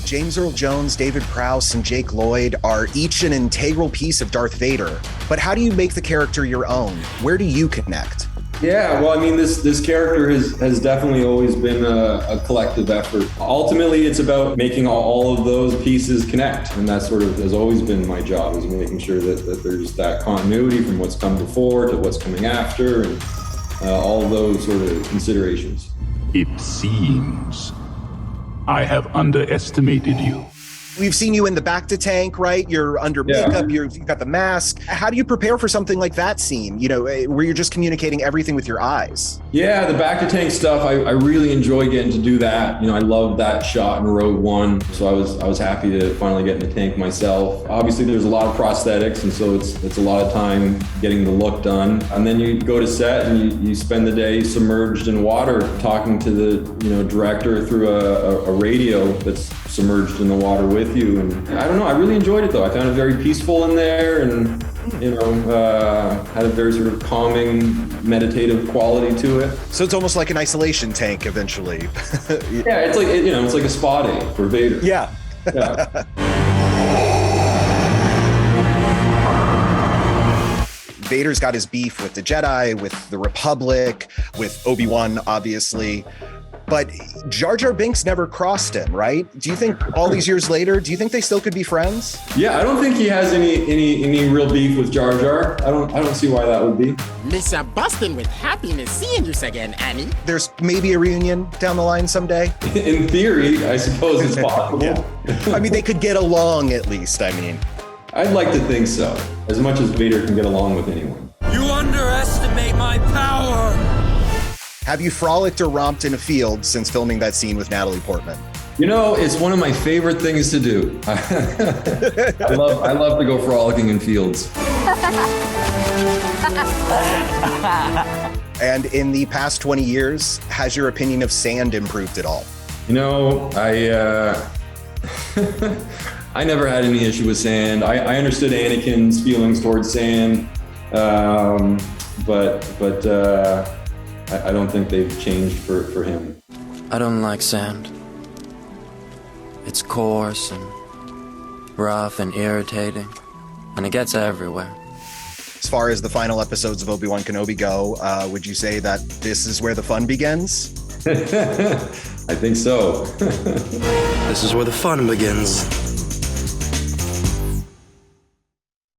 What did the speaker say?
James Earl Jones, David Prowse, and Jake Lloyd are each an integral piece of Darth Vader. But how do you make the character your own? Where do you connect? Yeah, well, I mean, this character has definitely always been a collective effort. Ultimately, it's about making all of those pieces connect, and that sort of has always been my job, is making sure that there's that continuity from what's come before to what's coming after, and all of those sort of considerations. It seems I have underestimated you. We've seen you in the back to tank, right? You're under makeup, you've got the mask. How do you prepare for something like that scene, where you're just communicating everything with your eyes? Yeah, the back to tank stuff, I really enjoy getting to do that. I love that shot in Rogue One, so I was happy to finally get in the tank myself. Obviously, there's a lot of prosthetics, and so it's a lot of time getting the look done. And then you go to set and you spend the day submerged in water, talking to the director through a radio that's submerged in the water with you. And I don't know, I really enjoyed it though. I found it very peaceful in there, and had a very sort of calming, meditative quality to it. So it's almost like an isolation tank eventually. Yeah, it's like it's like a spa day for Vader. Yeah. Vader's got his beef with the Jedi, with the Republic, with Obi-Wan, obviously. But Jar Jar Binks never crossed him, right? Do you think all these years later, do you think they still could be friends? Yeah, I don't think he has any real beef with Jar Jar. I don't see why that would be. Mr. Bustin with happiness seeing you again, Annie. There's maybe a reunion down the line someday. In theory, I suppose it's possible. Yeah. I mean, they could get along at least, I'd like to think so, as much as Vader can get along with anyone. You underestimate my power! Have you frolicked or romped in a field since filming that scene with Natalie Portman? It's one of my favorite things to do. I love to go frolicking in fields. And in the past 20 years, has your opinion of sand improved at all? I never had any issue with sand. I understood Anakin's feelings towards sand, but I don't think they've changed for him. I don't like sand. It's coarse and rough and irritating, and it gets everywhere. As far as the final episodes of Obi-Wan Kenobi go, would you say that this is where the fun begins? I think so. This is where the fun begins.